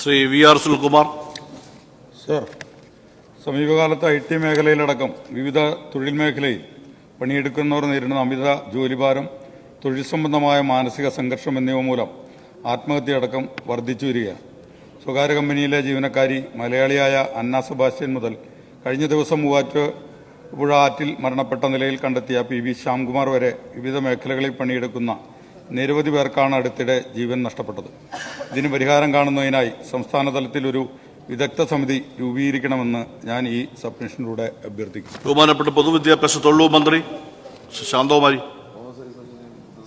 Shri VR Sunilkumar. Sir, സമീപകാലത്ത് IT മേഖലയിലടക്കം വിവിധ തൊഴിൽ മേഖലയിൽ പണിയെടുക്കുന്നവർ നേരിടുന്ന അമിത ജോലിഭാരം, തൊഴിൽ സംബന്ധമായ മാനസിക സംഘർഷം എന്നിവ മൂലം ആത്മഹത്യയടക്കം വർദ്ധിച്ചു വരികയാണ്. സ്വകാര്യ കമ്പനിയിലെ ജീവനക്കാരി മലയാളിയായ അന്ന സെബാസ്റ്റ്യൻ മുതൽ കഴിഞ്ഞ ദിവസം മൂവാറ്റുപുഴ ആറ്റിൽ മരണപ്പെട്ട നിലയിൽ കണ്ടെത്തിയ PV ശ്യാംകുമാർ വരെ വിവിധ മേഖലകളിൽ പണിയെടുക്കുന്ന നിരവധി പേർക്കാണ് അടുത്തിടെ ജീവൻ നഷ്ടപ്പെട്ടത്. ഇതിന് പരിഹാരം കാണുന്നതിനായി സംസ്ഥാന തലത്തിൽ ഒരു വിദഗ്ധ സമിതി രൂപീകരിക്കണമെന്ന് ഞാൻ ഈ സബ്മിഷനിലൂടെ അഭ്യർത്ഥിക്കുന്നു. ബഹുമാനപ്പെട്ട പൊതുവിദ്യാഭ്യാസ തൊഴിൽ മന്ത്രി ശാന്തകുമാരി.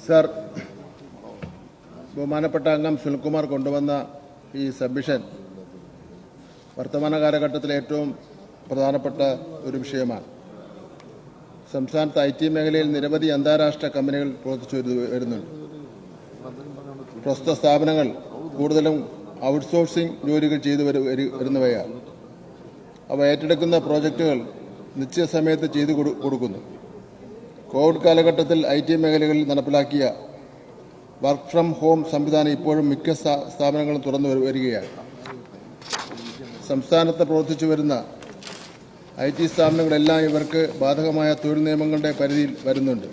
സർ, ബഹുമാനപ്പെട്ട അംഗം സുനിൽകുമാർ കൊണ്ടുവന്ന ഈ സബ്മിഷൻ വർത്തമാന കാലഘട്ടത്തിലെ ഏറ്റവും പ്രധാനപ്പെട്ട ഒരു വിഷയമാണ്. സംസ്ഥാനത്ത് IT മേഖലയിൽ നിരവധി അന്താരാഷ്ട്ര കമ്പനികൾ പ്രവർത്തിച്ചു വരുന്നുണ്ട്. പ്രസ്തുത സ്ഥാപനങ്ങൾ കൂടുതലും ഔട്ട്സോഴ്സിംഗ് ജോലികൾ ചെയ്തു വരുന്നവയാണ്. അവ ഏറ്റെടുക്കുന്ന പ്രോജക്റ്റുകൾ നിശ്ചിത സമയത്ത് ചെയ്തു കൊടുക്കുന്നു. കോവിഡ് കാലഘട്ടത്തിൽ IT മേഖലകളിൽ നടപ്പിലാക്കിയ വർക്ക് ഫ്രം ഹോം സംവിധാനം ഇപ്പോഴും മിക്ക സ്ഥാപനങ്ങളും തുറന്നു വരികയാണ്. സംസ്ഥാനത്ത് പ്രവർത്തിച്ചു വരുന്ന IT സ്ഥാപനങ്ങളെല്ലാം ഇവർക്ക് ബാധകമായ തൊഴിൽ നിയമങ്ങളുടെ പരിധിയിൽ വരുന്നുണ്ട്.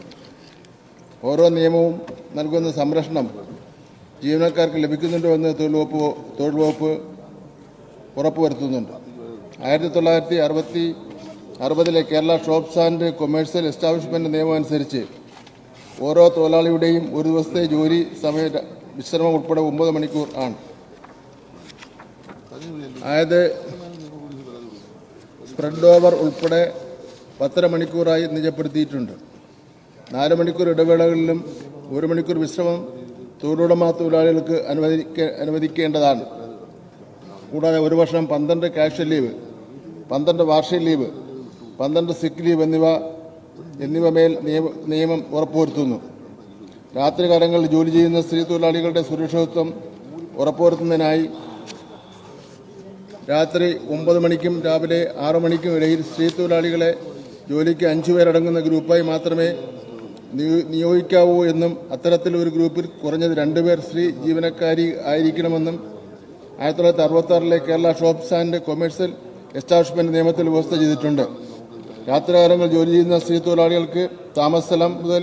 ഓരോ നിയമവും നൽകുന്ന സംരക്ഷണം ജീവനക്കാർക്ക് ലഭിക്കുന്നുണ്ടോ എന്ന് തൊഴിൽ വകുപ്പ് ഉറപ്പുവരുത്തുന്നുണ്ട്. 1960 Kerala shops and commercial establishment നിയമം അനുസരിച്ച് ഓരോ തൊഴിലാളിയുടെയും ഒരു ദിവസത്തെ ജോലി സമയ വിശ്രമം ഉൾപ്പെടെ 9 മണിക്കൂർ ആണ്. അതായത് സ്പ്രെഡ് ഓവർ ഉൾപ്പെടെ 10 മണിക്കൂറായി നിജപ്പെടുത്തിയിട്ടുണ്ട്. 4 മണിക്കൂർ ഇടവേളകളിലും 1 മണിക്കൂർ വിശ്രമം തൊഴിലുടമ തൊഴിലാളികൾക്ക് അനുവദിക്കേണ്ടതാണ്. കൂടാതെ ഒരു വർഷം 12 കാഷ്വൽ ലീവ്, 12 വാർഷിക ലീവ്, 12 സിക്ക് ലീവ് എന്നിവ മേൽ നിയമം ഉറപ്പുവരുത്തുന്നു. രാത്രികാലങ്ങളിൽ ജോലി ചെയ്യുന്ന സ്ത്രീ തൊഴിലാളികളുടെ സുരക്ഷിതത്വം ഉറപ്പുവരുത്തുന്നതിനായി രാത്രി 9 മണിക്കും രാവിലെ 6 മണിക്കും ഇടയിൽ സ്ത്രീ തൊഴിലാളികളെ ജോലിക്ക് 5 പേരടങ്ങുന്ന ഗ്രൂപ്പായി മാത്രമേ നിയോഗിക്കാവൂ എന്നും അത്തരത്തിൽ ഒരു ഗ്രൂപ്പിൽ കുറഞ്ഞത് 2 പേർ സ്ത്രീ ജീവനക്കാരി ആയിരിക്കണമെന്നും 1966 Kerala shops and commercial establishment നിയമത്തിൽ വ്യവസ്ഥ ചെയ്തിട്ടുണ്ട്. രാത്രികാലങ്ങൾ ജോലി ചെയ്യുന്ന സ്ത്രീ തൊഴിലാളികൾക്ക് താമസസ്ഥലം മുതൽ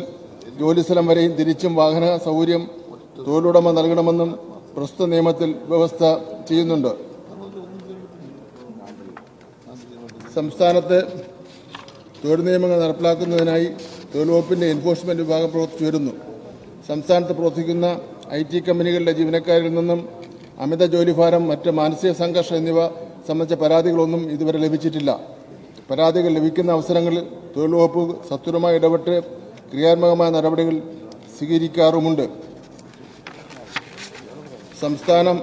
ജോലിസ്ഥലം വരെയും തിരിച്ചും വാഹന സൗകര്യം തൊഴിലുടമ നൽകണമെന്നും പ്രസ്തുത നിയമത്തിൽ വ്യവസ്ഥ ചെയ്യുന്നുണ്ട്. സംസ്ഥാനത്ത് തൊഴിൽ നിയമങ്ങൾ നടപ്പിലാക്കുന്നതിനായി തൊഴിൽ വകുപ്പിന്റെ എൻഫോഴ്സ്മെന്റ് വിഭാഗം പ്രവർത്തിച്ചു വരുന്നു. സംസ്ഥാനത്ത് പ്രവർത്തിക്കുന്ന IT കമ്പനികളിലെ ജീവനക്കാരിൽ നിന്നും അമിത ജോലിഭാരം, മറ്റ് മാനസിക സംഘർഷം എന്നിവ സംബന്ധിച്ച പരാതികളൊന്നും ഇതുവരെ ലഭിച്ചിട്ടില്ല. പരാതികൾ ലഭിക്കുന്ന അവസരങ്ങളിൽ തൊഴിൽ വകുപ്പ് സത്വരമായി ഇടപെട്ട് ക്രിയാത്മകമായ നടപടികൾ സ്വീകരിക്കാറുമുണ്ട്. സംസ്ഥാനം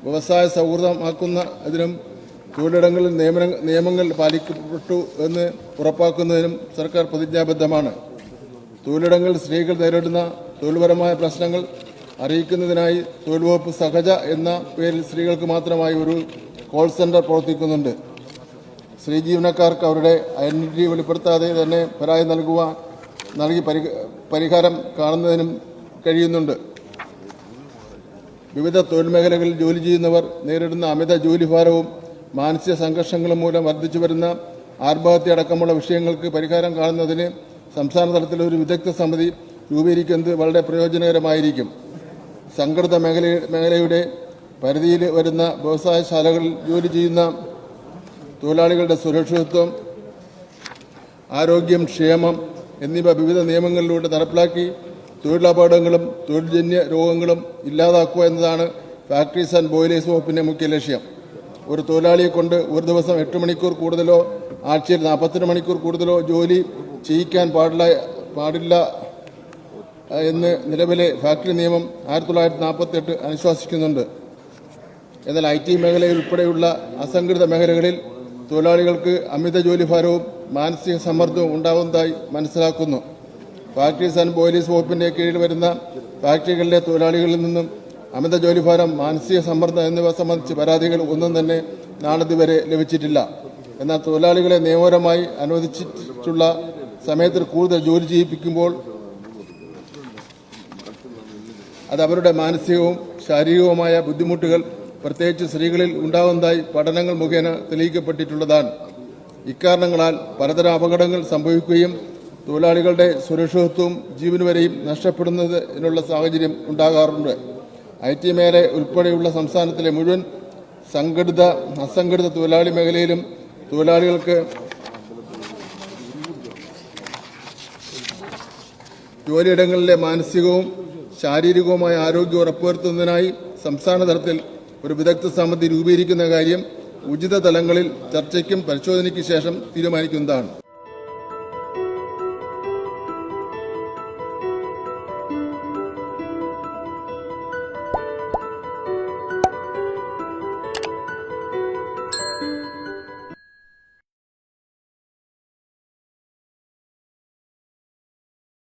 വ്യവസായ സൗഹൃദമാക്കുന്നതിനും തൊഴിലിടങ്ങളിൽ നിയമങ്ങൾ പാലിക്കപ്പെട്ടു എന്ന് ഉറപ്പാക്കുന്നതിനും സർക്കാർ പ്രതിജ്ഞാബദ്ധമാണ്. തൊഴിലിടങ്ങളിൽ സ്ത്രീകൾ നേരിടുന്ന തൊഴിൽപരമായ പ്രശ്നങ്ങൾ അറിയിക്കുന്നതിനായി തൊഴിൽ വകുപ്പ് സഹജ എന്ന പേരിൽ സ്ത്രീകൾക്ക് മാത്രമായി ഒരു കോൾ സെന്റർ പ്രവർത്തിക്കുന്നുണ്ട്. സ്ത്രീ ജീവനക്കാർക്ക് അവരുടെ ഐഡന്റിറ്റി വെളിപ്പെടുത്താതെ തന്നെ പരാതി നൽകി പരിഹാരം കാണുന്നതിനും കഴിയുന്നുണ്ട്. വിവിധ തൊഴിൽ മേഖലകളിൽ ജോലി ചെയ്യുന്നവർ നേരിടുന്ന അമിത ജോലിഭാരവും മാനസിക സംഘർഷങ്ങളും മൂലം വർദ്ധിച്ചു വരുന്ന ആത്മഹത്യ അടക്കമുള്ള വിഷയങ്ങൾക്ക് പരിഹാരം കാണുന്നതിന് സംസ്ഥാന തലത്തിൽ ഒരു വിദഗ്ധ സമിതി രൂപീകരിക്കുന്നത് വളരെ പ്രയോജനകരമായിരിക്കും. സംഘടിത മേഖലയുടെ പരിധിയിൽ വരുന്ന വ്യവസായശാലകളിൽ ജോലി ചെയ്യുന്ന തൊഴിലാളികളുടെ സുരക്ഷിതത്വം, ആരോഗ്യം, ക്ഷേമം എന്നിവ വിവിധ നിയമങ്ങളിലൂടെ നടപ്പിലാക്കി തൊഴിലപകടങ്ങളും തൊഴിൽജന്യ രോഗങ്ങളും ഇല്ലാതാക്കുക എന്നതാണ് ഫാക്ടറീസ് ആൻഡ് ബോയിലേഴ്സ് വകുപ്പിന്റെ മുഖ്യ ലക്ഷ്യം. ഒരു തൊഴിലാളിയെ കൊണ്ട് ഒരു ദിവസം 8 മണിക്കൂർ കൂടുതലോ ആഴ്ചയിൽ 42 മണിക്കൂർ കൂടുതലോ ജോലി ചെയ്യിക്കാൻ പാടില്ല എന്ന് നിലവിലെ ഫാക്ടറി നിയമം 1948 അനുശാസിക്കുന്നുണ്ട്. എന്നാൽ IT മേഖലയിൽ ഉൾപ്പെടെയുള്ള അസംഘടിത മേഖലകളിൽ തൊഴിലാളികൾക്ക് അമിത ജോലിഭാരവും മാനസിക സമ്മർദ്ദവും ഉണ്ടാകുന്നതായി മനസ്സിലാക്കുന്നു. ഫാക്ടറീസ് ആൻഡ് ബോയിലേഴ്സ് വകുപ്പിന്റെ കീഴിൽ വരുന്ന ഫാക്ടറികളിലെ തൊഴിലാളികളിൽ നിന്നും അമിത ജോലിഭാരം, മാനസിക സമ്മർദ്ദം എന്നിവ സംബന്ധിച്ച് പരാതികൾ ഒന്നും തന്നെ നാളിതുവരെ ലഭിച്ചിട്ടില്ല. എന്നാൽ തൊഴിലാളികളെ നിയമപരമായി അനുവദിച്ചിട്ടുള്ള സമയത്തിൽ കൂടുതൽ ജോലി ചെയ്യിപ്പിക്കുമ്പോൾ അത് അവരുടെ മാനസികവും ശാരീരികവുമായ ബുദ്ധിമുട്ടുകൾ പ്രത്യേകിച്ച് സ്ത്രീകളിൽ ഉണ്ടാകുന്നതായി പഠനങ്ങൾ മുഖേന തെളിയിക്കപ്പെട്ടിട്ടുള്ളതാണ്. ഇക്കാരണങ്ങളാൽ പലതരം അപകടങ്ങൾ സംഭവിക്കുകയും തൊഴിലാളികളുടെ സുരക്ഷിതത്വവും ജീവന് വരെയും നഷ്ടപ്പെടുന്നതിനുള്ള സാഹചര്യം ഉണ്ടാകാറുണ്ട്. IT മേഖല ഉൾപ്പെടെയുള്ള സംസ്ഥാനത്തിലെ മുഴുവൻ സംഘടിത അസംഘടിത തൊഴിലാളി മേഖലയിലും തൊഴിലാളികൾക്ക് ജോലിയിടങ്ങളിലെ മാനസികവും ശാരീരികവുമായ ആരോഗ്യം ഉറപ്പുവരുത്തുന്നതിനായി സംസ്ഥാന തലത്തിൽ ഒരു വിദഗ്ധ സമിതി രൂപീകരിക്കുന്ന കാര്യം ഉചിത തലങ്ങളിൽ ചർച്ചയ്ക്കും പരിശോധനയ്ക്കും ശേഷം തീരുമാനിക്കുന്നതാണ്.